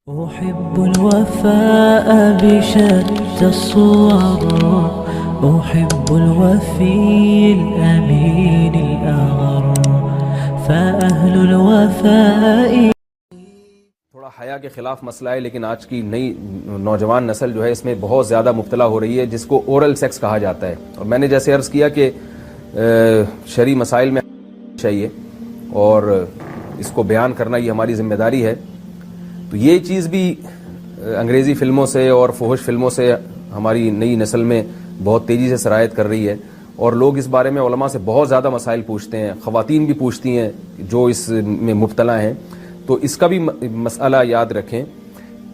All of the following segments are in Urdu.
أحب الوفاء بشتى الصور، أحب الوفي الأمين الأغر، فأهل الوفاء. تھوڑا حیا کے خلاف مسئلہ ہے، لیکن آج کی نئی نوجوان نسل جو ہے اس میں بہت زیادہ مبتلا ہو رہی ہے، جس کو اورل سیکس کہا جاتا ہے. اور میں نے جیسے عرض کیا کہ شرعی مسائل میں چاہیے اور اس کو بیان کرنا یہ ہماری ذمہ داری ہے. تو یہ چیز بھی انگریزی فلموں سے اور فحش فلموں سے ہماری نئی نسل میں بہت تیزی سے سرایت کر رہی ہے، اور لوگ اس بارے میں علماء سے بہت زیادہ مسائل پوچھتے ہیں، خواتین بھی پوچھتی ہیں جو اس میں مبتلا ہیں. تو اس کا بھی مسئلہ یاد رکھیں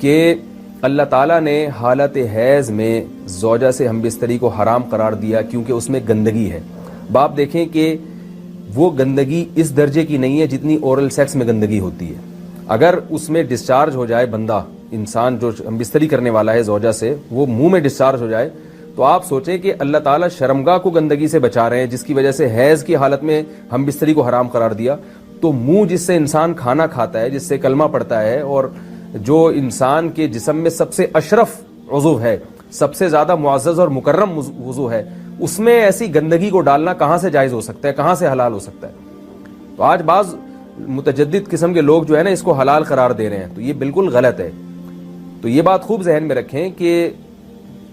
کہ اللہ تعالیٰ نے حالت حیض میں زوجہ سے ہم بستری کو حرام قرار دیا کیونکہ اس میں گندگی ہے. باپ دیکھیں کہ وہ گندگی اس درجے کی نہیں ہے جتنی اورل سیکس میں گندگی ہوتی ہے. اگر اس میں ڈسچارج ہو جائے بندہ، انسان جو ہم بستری کرنے والا ہے زوجہ سے، وہ منہ میں ڈسچارج ہو جائے، تو آپ سوچیں کہ اللہ تعالیٰ شرمگاہ کو گندگی سے بچا رہے ہیں، جس کی وجہ سے حیض کی حالت میں ہم بستری کو حرام قرار دیا. تو منہ جس سے انسان کھانا کھاتا ہے، جس سے کلمہ پڑھتا ہے، اور جو انسان کے جسم میں سب سے اشرف عضو ہے، سب سے زیادہ معزز اور مکرم عضو ہے، اس میں ایسی گندگی کو ڈالنا کہاں سے جائز ہو سکتا ہے، کہاں سے حلال ہو سکتا ہے؟ تو آج بعض متجدد قسم کے لوگ جو ہے نا اس کو حلال قرار دے رہے ہیں، تو یہ بالکل غلط ہے. تو یہ بات خوب ذہن میں رکھیں کہ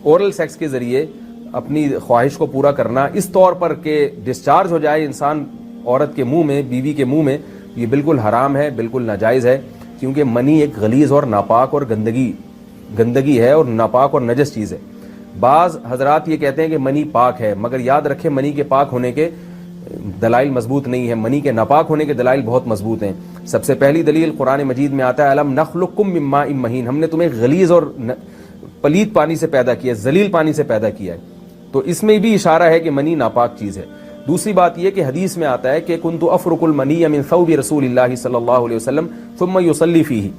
اورل سیکس کے ذریعے اپنی خواہش کو پورا کرنا اس طور پر کہ ڈسچارج ہو جائے انسان عورت کے منہ میں، بیوی کے منہ میں، یہ بالکل حرام ہے، بالکل ناجائز ہے. کیونکہ منی ایک غلیظ اور ناپاک اور گندگی ہے اور ناپاک اور نجس چیز ہے. بعض حضرات یہ کہتے ہیں کہ منی پاک ہے، مگر یاد رکھیں منی کے پاک ہونے کے دلائل مضبوط نہیں ہے، منی کے ناپاک ہونے کے دلائل بہت مضبوط ہیں. سب سے پہلی دلیل قرآن مجید میں آتا ہے الم نخلقکم من ماء مہین، ہم نے تمہیں غلیظ اور پلید پانی سے پیدا کیا ہے، ذلیل پانی سے پیدا کیا ہے. تو اس میں بھی اشارہ ہے کہ منی ناپاک چیز ہے. دوسری بات یہ کہ حدیث میں آتا ہے کہ کنت افرق المنی من ثوب رسول اللہ صلی اللہ علیہ وسلم ثم یصلی فیہ.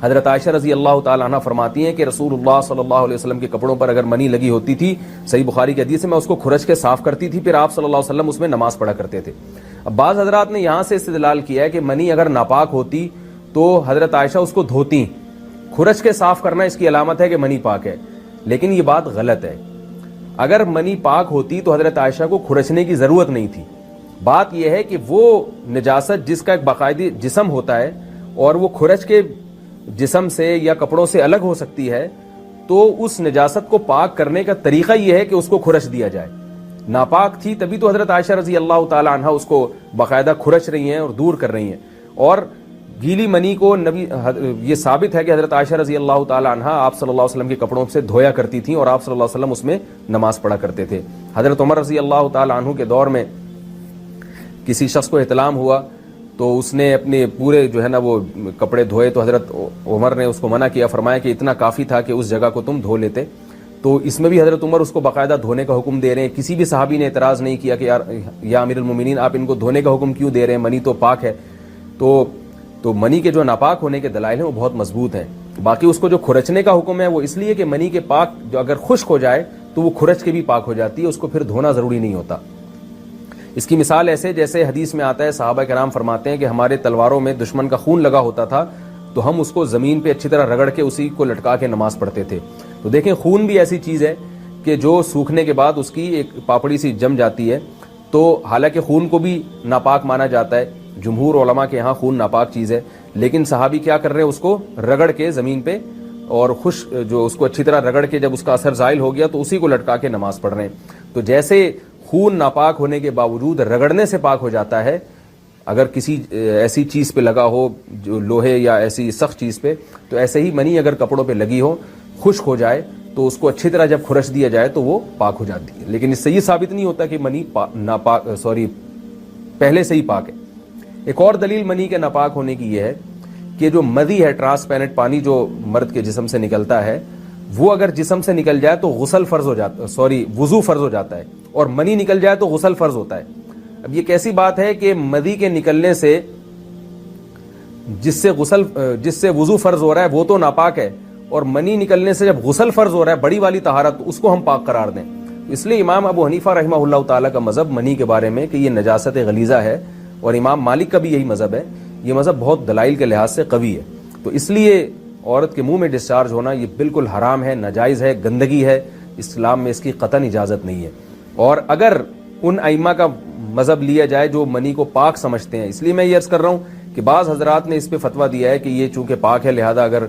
حضرت عائشہ رضی اللہ تعالی عنہ فرماتی ہیں کہ رسول اللہ صلی اللہ علیہ وسلم کے کپڑوں پر اگر منی لگی ہوتی تھی، صحیح بخاری کی حدیث ہے، میں اس کو کھرچ کے صاف کرتی تھی، پھر آپ صلی اللہ علیہ وسلم اس میں نماز پڑھا کرتے تھے. اب بعض حضرات نے یہاں سے استدلال کیا ہے کہ منی اگر ناپاک ہوتی تو حضرت عائشہ اس کو دھوتی، کھرچ کے صاف کرنا اس کی علامت ہے کہ منی پاک ہے. لیکن یہ بات غلط ہے. اگر منی پاک ہوتی تو حضرت عائشہ کو کھرچنے کی ضرورت نہیں تھی. بات یہ ہے کہ وہ نجاست جس کا ایک باقاعدی جسم ہوتا ہے اور وہ کھرچ کے جسم سے یا کپڑوں سے الگ ہو سکتی ہے، تو اس نجاست کو پاک کرنے کا طریقہ یہ ہے کہ اس کو کھرچ دیا جائے. ناپاک تھی تبھی تو حضرت عائشہ رضی اللہ تعالی عنہ اس کو باقاعدہ کھرچ رہی ہیں اور دور کر رہی ہیں. اور گیلی منی کو یہ ثابت ہے کہ حضرت عائشہ رضی اللہ تعالی عنہ آپ صلی اللہ علیہ وسلم کے کپڑوں سے دھویا کرتی تھیں اور آپ صلی اللہ علیہ وسلم اس میں نماز پڑھا کرتے تھے. حضرت عمر رضی اللہ تعالی عنہ کے دور میں کسی شخص کو احتلام ہوا تو اس نے اپنے پورے جو ہے نا وہ کپڑے دھوئے، تو حضرت عمر نے اس کو منع کیا، فرمایا کہ اتنا کافی تھا کہ اس جگہ کو تم دھو لیتے. تو اس میں بھی حضرت عمر اس کو باقاعدہ دھونے کا حکم دے رہے ہیں. کسی بھی صحابی نے اعتراض نہیں کیا کہ یا امیر المومنین آپ ان کو دھونے کا حکم کیوں دے رہے ہیں، منی تو پاک ہے. تو منی کے جو ناپاک ہونے کے دلائل ہیں وہ بہت مضبوط ہیں. باقی اس کو جو کھرچنے کا حکم ہے وہ اس لیے کہ منی کے پاک جو اگر خشک ہو جائے تو وہ کھرچ کے بھی پاک ہو جاتی ہے، اس کو پھر دھونا ضروری نہیں ہوتا. اس کی مثال ایسے جیسے حدیث میں آتا ہے، صحابہ کرام فرماتے ہیں کہ ہمارے تلواروں میں دشمن کا خون لگا ہوتا تھا تو ہم اس کو زمین پہ اچھی طرح رگڑ کے اسی کو لٹکا کے نماز پڑھتے تھے. تو دیکھیں خون بھی ایسی چیز ہے کہ جو سوکھنے کے بعد اس کی ایک پاپڑی سی جم جاتی ہے. تو حالانکہ خون کو بھی ناپاک مانا جاتا ہے، جمہور علماء کے ہاں خون ناپاک چیز ہے، لیکن صحابی کیا کر رہے ہیں، اس کو رگڑ کے زمین پہ اور جو اس کو اچھی طرح رگڑ کے جب اس کا اثر زائل ہو گیا تو اسی کو لٹکا کے نماز پڑھ رہے ہیں. تو جیسے خون ناپاک ہونے کے باوجود رگڑنے سے پاک ہو جاتا ہے، اگر کسی ایسی چیز پہ لگا ہو جو لوہے یا ایسی سخت چیز پہ، تو ایسے ہی منی اگر کپڑوں پہ لگی ہو، خشک ہو جائے تو اس کو اچھی طرح جب کھرچ دیا جائے تو وہ پاک ہو جاتی ہے. لیکن اس سے یہ ثابت نہیں ہوتا کہ منی پہلے سے ہی پاک ہے. ایک اور دلیل منی کے ناپاک ہونے کی یہ ہے کہ جو مدی ہے، ٹرانسپیرنٹ پانی جو مرد کے جسم سے نکلتا ہے، وہ اگر جسم سے نکل جائے تو وضو فرض ہو جاتا ہے، اور منی نکل جائے تو غسل فرض ہوتا ہے. اب یہ کیسی بات ہے کہ مدی کے نکلنے سے جس سے وضو فرض ہو رہا ہے وہ تو ناپاک ہے، اور منی نکلنے سے جب غسل فرض ہو رہا ہے بڑی والی طہارت، اس کو ہم پاک قرار دیں. اس لیے امام ابو حنیفہ رحمہ اللہ تعالیٰ کا مذہب منی کے بارے میں کہ یہ نجاست غلیظہ ہے، اور امام مالک کا بھی یہی مذہب ہے. یہ مذہب بہت دلائل کے لحاظ سے قوی ہے. تو اس لیے عورت کے منہ میں ڈسچارج ہونا یہ بالکل حرام ہے، ناجائز ہے، گندگی ہے، اسلام میں اس کی قطعاً اجازت نہیں ہے۔ اور اگر ان ائمہ کا مذہب لیا جائے جو منی کو پاک سمجھتے ہیں، اس لیے میں یہ عرض کر رہا ہوں کہ بعض حضرات نے اس پہ فتویٰ دیا ہے کہ یہ چونکہ پاک ہے لہذا اگر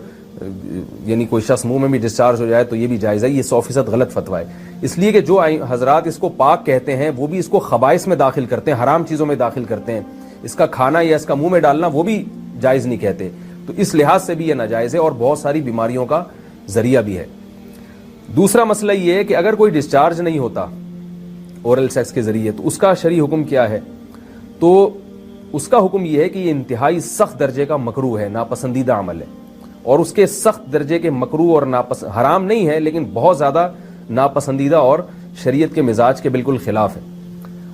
یعنی کوئی شخص منہ میں بھی ڈسچارج ہو جائے تو یہ بھی جائز ہے۔ یہ 100% غلط فتویٰ ہے، اس لیے کہ جو حضرات اس کو پاک کہتے ہیں وہ بھی اس کو خبائث میں داخل کرتے ہیں، حرام چیزوں میں داخل کرتے ہیں۔ اس کا کھانا یا اس کا منہ میں ڈالنا وہ بھی جائز نہیں کہتے، تو اس لحاظ سے بھی یہ ناجائز ہے اور بہت ساری بیماریوں کا ذریعہ بھی ہے۔ دوسرا مسئلہ یہ ہے کہ اگر کوئی ڈسچارج نہیں ہوتا اورل سیکس کے ذریعے تو اس کا شرعی حکم کیا ہے؟ تو اس کا حکم یہ ہے کہ یہ انتہائی سخت درجے کا مکروہ ہے، ناپسندیدہ عمل ہے، اور اس کے سخت درجے کے مکروہ اور حرام نہیں ہے لیکن بہت زیادہ ناپسندیدہ اور شریعت کے مزاج کے بالکل خلاف ہے،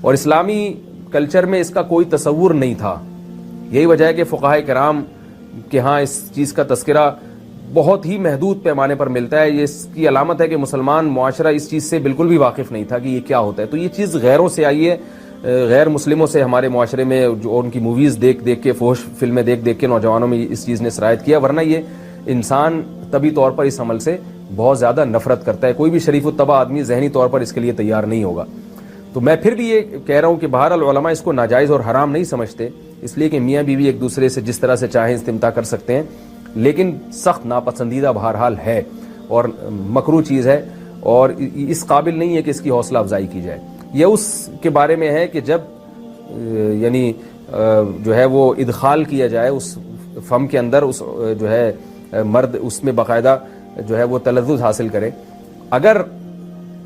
اور اسلامی کلچر میں اس کا کوئی تصور نہیں تھا۔ یہی وجہ ہے کہ فقہاء کرام کے ہاں اس چیز کا تذکرہ بہت ہی محدود پیمانے پر ملتا ہے۔ یہ اس کی علامت ہے کہ مسلمان معاشرہ اس چیز سے بالکل بھی واقف نہیں تھا کہ یہ کیا ہوتا ہے۔ تو یہ چیز غیروں سے آئی ہے، غیر مسلموں سے ہمارے معاشرے میں، جو ان کی موویز دیکھ دیکھ کے، فحش فلمیں دیکھ دیکھ کے نوجوانوں میں اس چیز نے سرایت کیا، ورنہ یہ انسان طبی طور پر اس عمل سے بہت زیادہ نفرت کرتا ہے۔ کوئی بھی شریف الطبع آدمی ذہنی طور پر اس کے لیے تیار نہیں ہوگا۔ تو میں پھر بھی یہ کہہ رہا ہوں کہ بہرحال علماء اس کو ناجائز اور حرام نہیں سمجھتے، اس لیے کہ میاں بیوی ایک دوسرے سے جس طرح سے چاہیں استمتاع کر سکتے ہیں، لیکن سخت ناپسندیدہ بہرحال ہے اور مکروہ چیز ہے، اور اس قابل نہیں ہے کہ اس کی حوصلہ افزائی کی جائے۔ یہ اس کے بارے میں ہے کہ جب یعنی جو ہے وہ ادخال کیا جائے اس فم کے اندر، اس جو ہے مرد اس میں باقاعدہ جو ہے وہ تلذذ حاصل کرے۔ اگر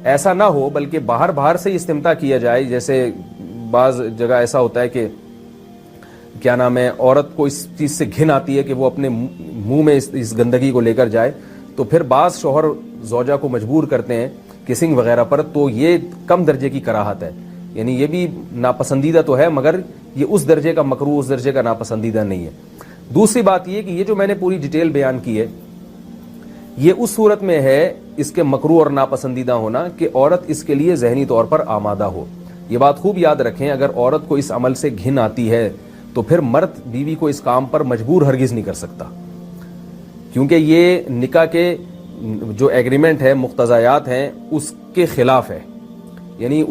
ایسا نہ ہو بلکہ باہر سے استمتاع کیا جائے، جیسے بعض جگہ ایسا ہوتا ہے کہ کیا نام ہے، عورت کو اس چیز سے گھن آتی ہے کہ وہ اپنے منہ میں اس گندگی کو لے کر جائے، تو پھر بعض شوہر زوجہ کو مجبور کرتے ہیں کسنگ وغیرہ پر، تو یہ کم درجے کی کراہت ہے، یعنی یہ بھی ناپسندیدہ تو ہے مگر یہ اس درجے کا مکروہ، اس درجے کا ناپسندیدہ نہیں ہے۔ دوسری بات یہ کہ یہ جو میں نے پوری ڈیٹیل بیان کی ہے یہ اس صورت میں ہے اس کے مکروہ اور ناپسندیدہ ہونا کہ عورت اس کے لیے ذہنی طور پر آمادہ ہو۔ یہ بات خوب یاد رکھیں، اگر عورت کو اس عمل سے گھن آتی ہے تو پھر مرد بیوی کو اس کام پر مجبور ہرگز نہیں کر سکتا، کیونکہ یہ نکاح کے جو ایگریمنٹ ہے، مقتضیات ہیں، اس کے خلاف ہے، یعنی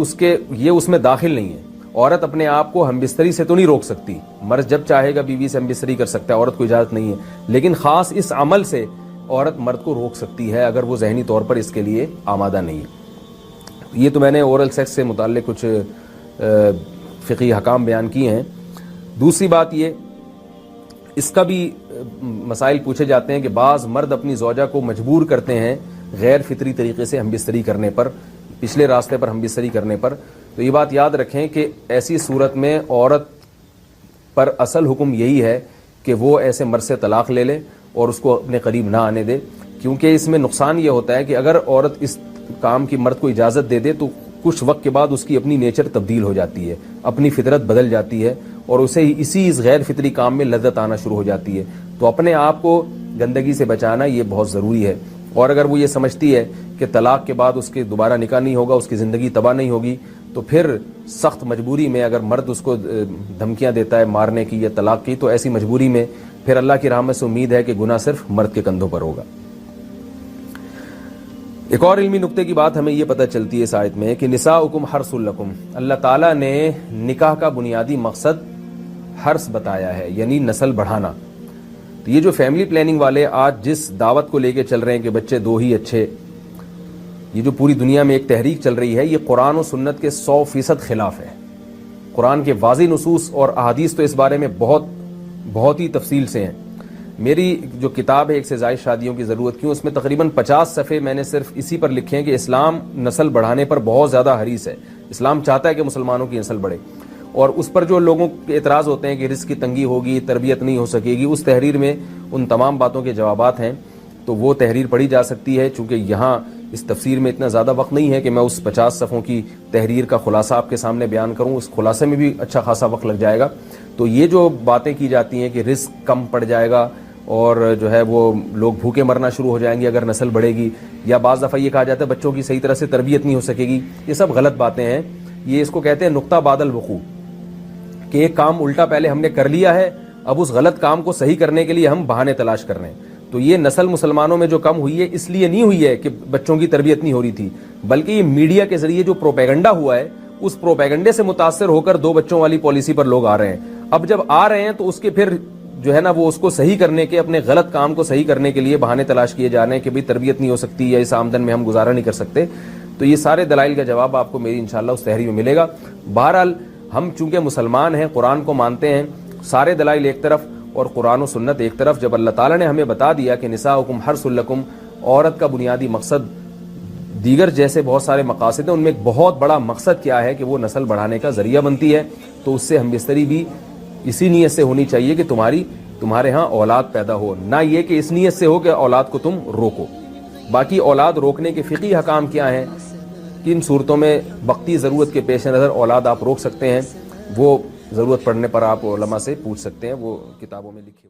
یہ اس میں داخل نہیں ہے۔ عورت اپنے آپ کو ہم بستری سے تو نہیں روک سکتی، مرد جب چاہے گا بیوی سے ہم بستری کر سکتا ہے، عورت کو اجازت نہیں ہے، لیکن خاص اس عمل سے عورت مرد کو روک سکتی ہے اگر وہ ذہنی طور پر اس کے لیے آمادہ نہیں ہے۔ یہ تو میں نے اورل سیکس سے متعلق کچھ فقہی احکام بیان کیے ہیں۔ دوسری بات یہ، اس کا بھی مسائل پوچھے جاتے ہیں کہ بعض مرد اپنی زوجہ کو مجبور کرتے ہیں غیر فطری طریقے سے ہم بستری کرنے پر، پچھلے راستے پر ہم بستری کرنے پر، تو یہ بات یاد رکھیں کہ ایسی صورت میں عورت پر اصل حکم یہی ہے کہ وہ ایسے مرد سے طلاق لے لے اور اس کو اپنے قریب نہ آنے دے، کیونکہ اس میں نقصان یہ ہوتا ہے کہ اگر عورت اس کام کی مرد کو اجازت دے دے تو کچھ وقت کے بعد اس کی اپنی نیچر تبدیل ہو جاتی ہے، اپنی فطرت بدل جاتی ہے، اور اسے اس غیر فطری کام میں لذت آنا شروع ہو جاتی ہے۔ تو اپنے آپ کو گندگی سے بچانا یہ بہت ضروری ہے، اور اگر وہ یہ سمجھتی ہے کہ طلاق کے بعد اس کے دوبارہ نکاح نہیں ہوگا، اس کی زندگی تباہ نہیں ہوگی، تو پھر سخت مجبوری میں اگر مرد اس کو دھمکیاں دیتا ہے مارنے کی یا طلاق کی، تو ایسی مجبوری میں پھر اللہ کی رحمت سے امید ہے کہ گناہ صرف مرد کے کندھوں پر ہوگا۔ ایک اور علمی نقطے کی بات ہمیں یہ پتہ چلتی ہے اس آیت میں کہ نساؤکم حرث لکم، اللہ تعالیٰ نے نکاح کا بنیادی مقصد حرث بتایا ہے، یعنی نسل بڑھانا۔ تو یہ جو فیملی پلاننگ والے آج جس دعوت کو لے کے چل رہے ہیں کہ بچے دو ہی اچھے، یہ جو پوری دنیا میں ایک تحریک چل رہی ہے، یہ قرآن و سنت کے 100% خلاف ہے۔ قرآن کے واضح نصوص اور احادیث تو اس بارے میں بہت ہی تفصیل سے ہیں۔ میری جو کتاب ہے ایک سے زائد شادیوں کی ضرورت کیوں، اس میں تقریباً 50 صفحے میں نے صرف اسی پر لکھے ہیں کہ اسلام نسل بڑھانے پر بہت زیادہ حریص ہے، اسلام چاہتا ہے کہ مسلمانوں کی نسل بڑھے، اور اس پر جو لوگوں کے اعتراض ہوتے ہیں کہ رزق کی تنگی ہوگی، تربیت نہیں ہو سکے گی، اس تحریر میں ان تمام باتوں کے جوابات ہیں، تو وہ تحریر پڑھی جا سکتی ہے۔ چونکہ یہاں اس تفسیر میں اتنا زیادہ وقت نہیں ہے کہ میں اس 50 صفحوں کی تحریر کا خلاصہ آپ کے سامنے بیان کروں، اس خلاصے میں بھی اچھا خاصا وقت لگ جائے گا۔ تو یہ جو باتیں کی جاتی ہیں کہ رزق کم پڑ جائے گا اور جو ہے وہ لوگ بھوکے مرنا شروع ہو جائیں گے اگر نسل بڑھے گی، یا بعض دفعہ یہ کہا جاتا ہے بچوں کی صحیح طرح سے تربیت نہیں ہو سکے گی، یہ سب غلط باتیں ہیں۔ یہ اس کو کہتے ہیں نقطہ بعد الوقوع، کہ ایک کام الٹا پہلے ہم نے کر لیا ہے، اب اس غلط کام کو صحیح کرنے کے لیے ہم بہانے تلاش کر رہے ہیں۔ تو یہ نسل مسلمانوں میں جو کم ہوئی ہے اس لیے نہیں ہوئی ہے کہ بچوں کی تربیت نہیں ہو رہی تھی، بلکہ یہ میڈیا کے ذریعے جو پروپیگنڈا ہوا ہے اس پروپیگنڈے سے متاثر ہو کر 2 بچوں والی پالیسی پر لوگ آ رہے ہیں۔ اب جب آ رہے ہیں تو اس کے پھر جو ہے نا وہ اس کو صحیح کرنے کے، اپنے غلط کام کو صحیح کرنے کے لیے بہانے تلاش کیے جا رہے ہیں کہ بھئی تربیت نہیں ہو سکتی یا اس آمدن میں ہم گزارا نہیں کر سکتے۔ تو یہ سارے دلائل کا جواب آپ کو میری انشاءاللہ اس تحریر میں ملے گا۔ بہرحال ہم چونکہ مسلمان ہیں، قرآن کو مانتے ہیں، سارے دلائل ایک طرف اور قرآن و سنت ایک طرف، جب اللہ تعالیٰ نے ہمیں بتا دیا کہ نساؤکم حرث لکم، عورت کا بنیادی مقصد دیگر جیسے بہت سارے مقاصد ہیں، ان میں ایک بہت بڑا مقصد کیا ہے کہ وہ نسل بڑھانے کا ذریعہ بنتی ہے، تو اس سے ہم بستری بھی اسی نیت سے ہونی چاہیے کہ تمہارے ہاں اولاد پیدا ہو، نہ یہ کہ اس نیت سے ہو کہ اولاد کو تم روکو۔ باقی اولاد روکنے کے فقہی حکام کیا ہیں، کن صورتوں میں وقتی ضرورت کے پیش نظر اولاد آپ روک سکتے ہیں، وہ ضرورت پڑنے پر آپ علماء سے پوچھ سکتے ہیں، وہ کتابوں میں لکھے